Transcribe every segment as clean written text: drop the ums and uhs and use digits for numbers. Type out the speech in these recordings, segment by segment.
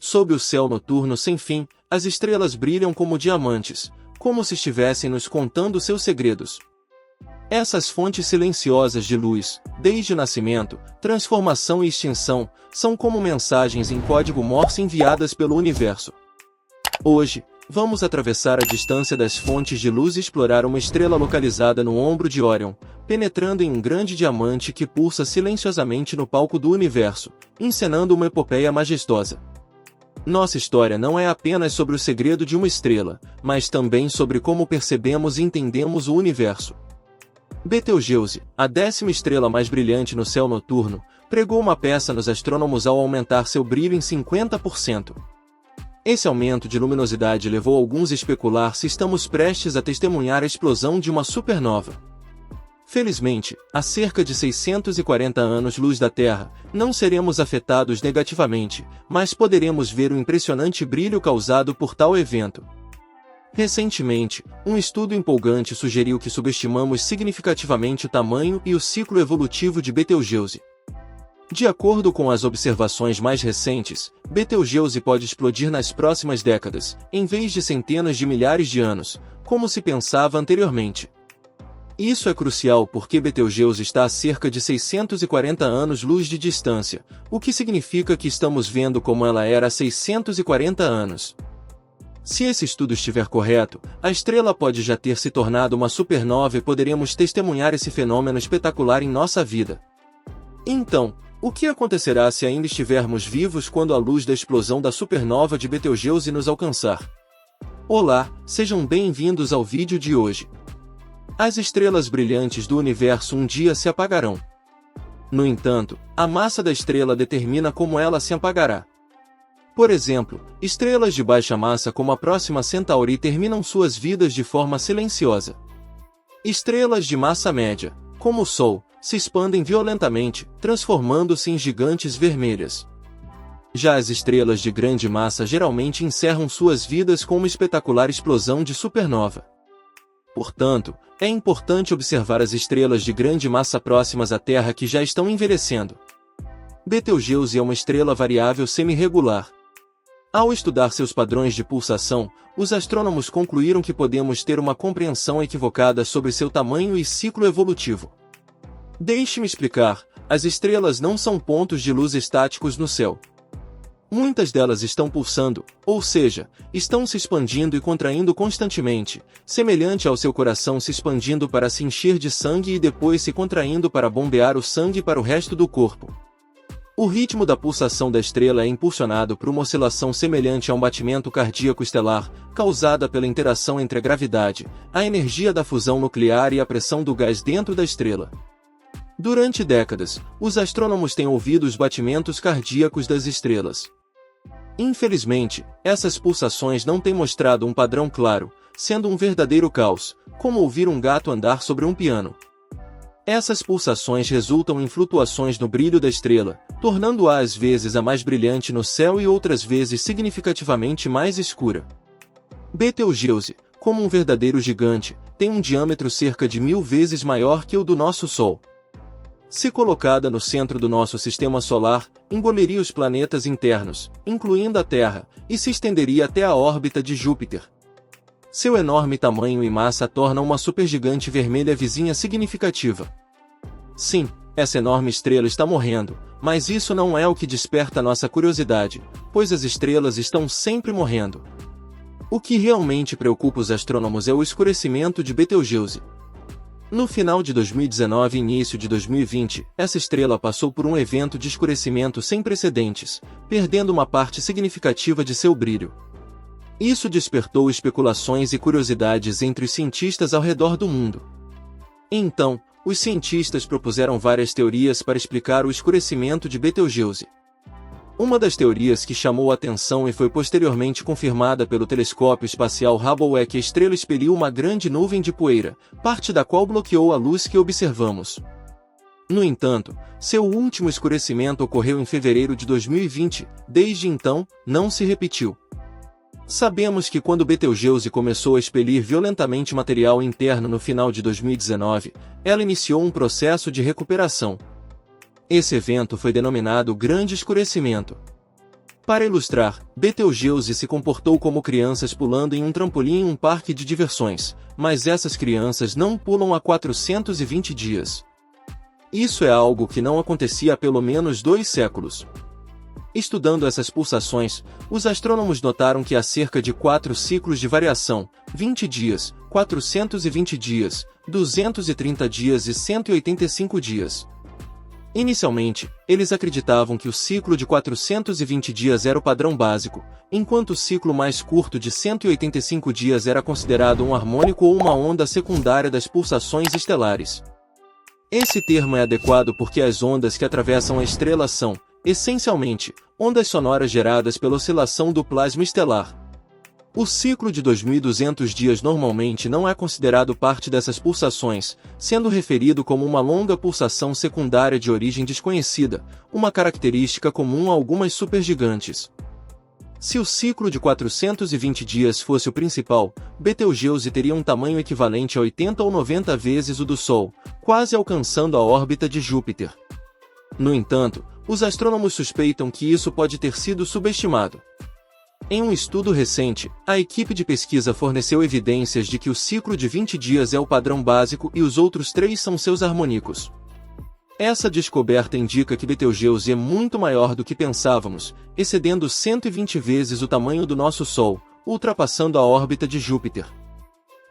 sob o céu noturno sem fim, as estrelas brilham como diamantes, como se estivessem nos contando seus segredos. Essas fontes silenciosas de luz, desde o nascimento, transformação e extinção, são como mensagens em código Morse enviadas pelo universo. Hoje, vamos atravessar a distância das fontes de luz e explorar uma estrela localizada no ombro de Órion, penetrando em um grande diamante que pulsa silenciosamente no palco do universo, encenando uma epopeia majestosa. Nossa história não é apenas sobre o segredo de uma estrela, mas também sobre como percebemos e entendemos o universo. Betelgeuse, a 10ª estrela mais brilhante no céu noturno, pregou uma peça nos astrônomos ao aumentar seu brilho em 50%. Esse aumento de luminosidade levou alguns a especular se estamos prestes a testemunhar a explosão de uma supernova. Felizmente, a cerca de 640 anos-luz da Terra, não seremos afetados negativamente, mas poderemos ver o impressionante brilho causado por tal evento. Recentemente, um estudo empolgante sugeriu que subestimamos significativamente o tamanho e o ciclo evolutivo de Betelgeuse. De acordo com as observações mais recentes, Betelgeuse pode explodir nas próximas décadas, em vez de centenas de milhares de anos, como se pensava anteriormente. Isso é crucial porque Betelgeuse está a cerca de 640 anos-luz de distância, o que significa que estamos vendo como ela era há 640 anos. Se esse estudo estiver correto, a estrela pode já ter se tornado uma supernova e poderemos testemunhar esse fenômeno espetacular em nossa vida. Então, o que acontecerá se ainda estivermos vivos quando a luz da explosão da supernova de Betelgeuse nos alcançar? Olá, sejam bem-vindos ao vídeo de hoje. As estrelas brilhantes do universo um dia se apagarão. No entanto, a massa da estrela determina como ela se apagará. Por exemplo, estrelas de baixa massa como a Próxima Centauri terminam suas vidas de forma silenciosa. Estrelas de massa média, como o Sol, se expandem violentamente, transformando-se em gigantes vermelhas. Já as estrelas de grande massa geralmente encerram suas vidas com uma espetacular explosão de supernova. Portanto, é importante observar as estrelas de grande massa próximas à Terra que já estão envelhecendo. Betelgeuse é uma estrela variável semi-regular. Ao estudar seus padrões de pulsação, os astrônomos concluíram que podemos ter uma compreensão equivocada sobre seu tamanho e ciclo evolutivo. Deixe-me explicar, as estrelas não são pontos de luz estáticos no céu. Muitas delas estão pulsando, ou seja, estão se expandindo e contraindo constantemente, semelhante ao seu coração se expandindo para se encher de sangue e depois se contraindo para bombear o sangue para o resto do corpo. O ritmo da pulsação da estrela é impulsionado por uma oscilação semelhante a um batimento cardíaco estelar, causada pela interação entre a gravidade, a energia da fusão nuclear e a pressão do gás dentro da estrela. Durante décadas, os astrônomos têm ouvido os batimentos cardíacos das estrelas. Infelizmente, essas pulsações não têm mostrado um padrão claro, sendo um verdadeiro caos, como ouvir um gato andar sobre um piano. Essas pulsações resultam em flutuações no brilho da estrela, tornando-a às vezes a mais brilhante no céu e outras vezes significativamente mais escura. Betelgeuse, como um verdadeiro gigante, tem um diâmetro cerca de 1000 vezes maior que o do nosso Sol. Se colocada no centro do nosso sistema solar, engoliria os planetas internos, incluindo a Terra, e se estenderia até a órbita de Júpiter. Seu enorme tamanho e massa tornam uma supergigante vermelha vizinha significativa. Sim, essa enorme estrela está morrendo, mas isso não é o que desperta nossa curiosidade, pois as estrelas estão sempre morrendo. O que realmente preocupa os astrônomos é o escurecimento de Betelgeuse. No final de 2019 e início de 2020, essa estrela passou por um evento de escurecimento sem precedentes, perdendo uma parte significativa de seu brilho. Isso despertou especulações e curiosidades entre os cientistas ao redor do mundo. Então, os cientistas propuseram várias teorias para explicar o escurecimento de Betelgeuse. Uma das teorias que chamou a atenção e foi posteriormente confirmada pelo telescópio espacial Hubble é que a estrela expeliu uma grande nuvem de poeira, parte da qual bloqueou a luz que observamos. No entanto, seu último escurecimento ocorreu em fevereiro de 2020, desde então, não se repetiu. Sabemos que quando Betelgeuse começou a expelir violentamente material interno no final de 2019, ela iniciou um processo de recuperação. Esse evento foi denominado Grande Escurecimento. Para ilustrar, Betelgeuse se comportou como crianças pulando em um trampolim em um parque de diversões, mas essas crianças não pulam há 420 dias. Isso é algo que não acontecia há pelo menos 2 séculos. Estudando essas pulsações, os astrônomos notaram que há cerca de 4 ciclos de variação: 20 dias, 420 dias, 230 dias e 185 dias. Inicialmente, eles acreditavam que o ciclo de 420 dias era o padrão básico, enquanto o ciclo mais curto de 185 dias era considerado um harmônico ou uma onda secundária das pulsações estelares. Esse termo é adequado porque as ondas que atravessam a estrela são, essencialmente, ondas sonoras geradas pela oscilação do plasma estelar. O ciclo de 2.200 dias normalmente não é considerado parte dessas pulsações, sendo referido como uma longa pulsação secundária de origem desconhecida, uma característica comum a algumas supergigantes. Se o ciclo de 420 dias fosse o principal, Betelgeuse teria um tamanho equivalente a 80 ou 90 vezes o do Sol, quase alcançando a órbita de Júpiter. No entanto, os astrônomos suspeitam que isso pode ter sido subestimado. Em um estudo recente, a equipe de pesquisa forneceu evidências de que o ciclo de 20 dias é o padrão básico e os outros 3 são seus harmônicos. Essa descoberta indica que Betelgeuse é muito maior do que pensávamos, excedendo 120 vezes o tamanho do nosso Sol, ultrapassando a órbita de Júpiter.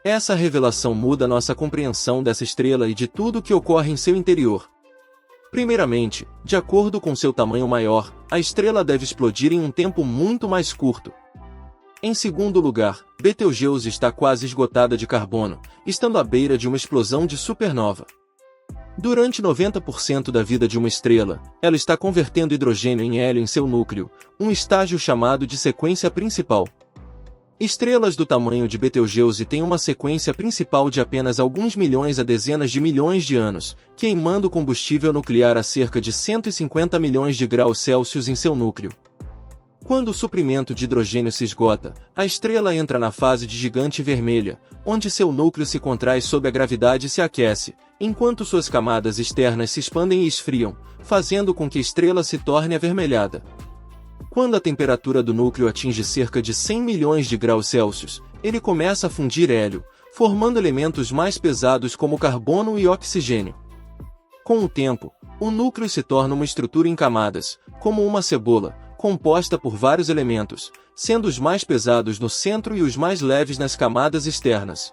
Essa revelação muda nossa compreensão dessa estrela e de tudo o que ocorre em seu interior. Primeiramente, de acordo com seu tamanho maior, a estrela deve explodir em um tempo muito mais curto. Em segundo lugar, Betelgeuse está quase esgotada de carbono, estando à beira de uma explosão de supernova. Durante 90% da vida de uma estrela, ela está convertendo hidrogênio em hélio em seu núcleo, um estágio chamado de sequência principal. Estrelas do tamanho de Betelgeuse têm uma sequência principal de apenas alguns milhões a dezenas de milhões de anos, queimando combustível nuclear a cerca de 150 milhões de graus Celsius em seu núcleo. Quando o suprimento de hidrogênio se esgota, a estrela entra na fase de gigante vermelha, onde seu núcleo se contrai sob a gravidade e se aquece, enquanto suas camadas externas se expandem e esfriam, fazendo com que a estrela se torne avermelhada. Quando a temperatura do núcleo atinge cerca de 100 milhões de graus Celsius, ele começa a fundir hélio, formando elementos mais pesados como carbono e oxigênio. Com o tempo, o núcleo se torna uma estrutura em camadas, como uma cebola, composta por vários elementos, sendo os mais pesados no centro e os mais leves nas camadas externas.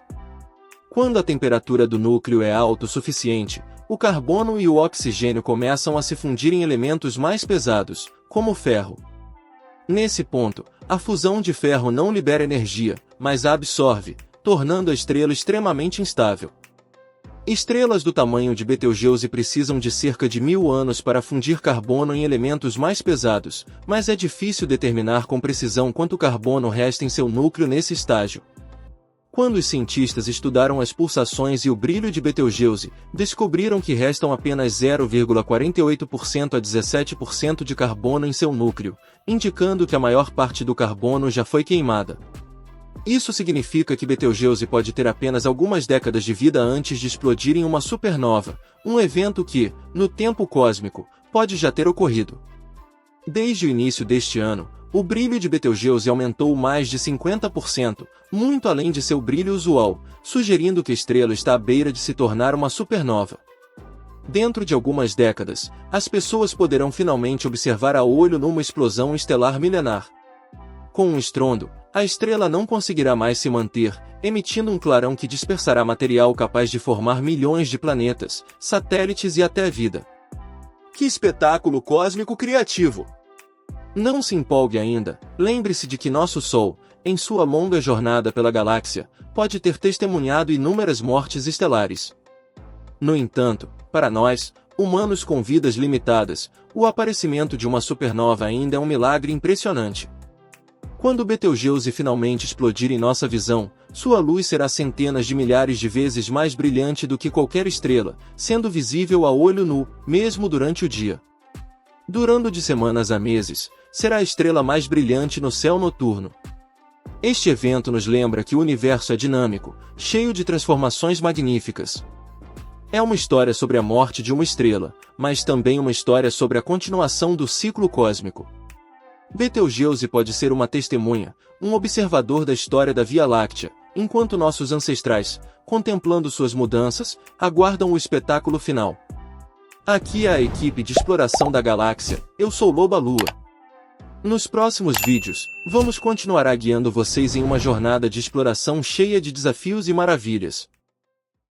Quando a temperatura do núcleo é alta o suficiente, o carbono e o oxigênio começam a se fundir em elementos mais pesados, como o ferro. Nesse ponto, a fusão de ferro não libera energia, mas a absorve, tornando a estrela extremamente instável. Estrelas do tamanho de Betelgeuse precisam de cerca de 1000 anos para fundir carbono em elementos mais pesados, mas é difícil determinar com precisão quanto carbono resta em seu núcleo nesse estágio. Quando os cientistas estudaram as pulsações e o brilho de Betelgeuse, descobriram que restam apenas 0,48% a 17% de carbono em seu núcleo, indicando que a maior parte do carbono já foi queimada. Isso significa que Betelgeuse pode ter apenas algumas décadas de vida antes de explodir em uma supernova, um evento que, no tempo cósmico, pode já ter ocorrido. Desde o início deste ano, o brilho de Betelgeuse aumentou mais de 50%, muito além de seu brilho usual, sugerindo que a estrela está à beira de se tornar uma supernova. Dentro de algumas décadas, as pessoas poderão finalmente observar a olho nu uma explosão estelar milenar. Com um estrondo, a estrela não conseguirá mais se manter, emitindo um clarão que dispersará material capaz de formar milhões de planetas, satélites e até vida. Que espetáculo cósmico criativo! Não se empolgue ainda, lembre-se de que nosso Sol, em sua longa jornada pela galáxia, pode ter testemunhado inúmeras mortes estelares. No entanto, para nós, humanos com vidas limitadas, o aparecimento de uma supernova ainda é um milagre impressionante. Quando Betelgeuse finalmente explodir em nossa visão, sua luz será centenas de milhares de vezes mais brilhante do que qualquer estrela, sendo visível a olho nu, mesmo durante o dia. Durando de semanas a meses, será a estrela mais brilhante no céu noturno. Este evento nos lembra que o universo é dinâmico, cheio de transformações magníficas. É uma história sobre a morte de uma estrela, mas também uma história sobre a continuação do ciclo cósmico. Betelgeuse pode ser uma testemunha, um observador da história da Via Láctea, enquanto nossos ancestrais, contemplando suas mudanças, aguardam o espetáculo final. Aqui é a equipe de exploração da galáxia, eu sou Loba Lua. Nos próximos vídeos, vamos continuar guiando vocês em uma jornada de exploração cheia de desafios e maravilhas.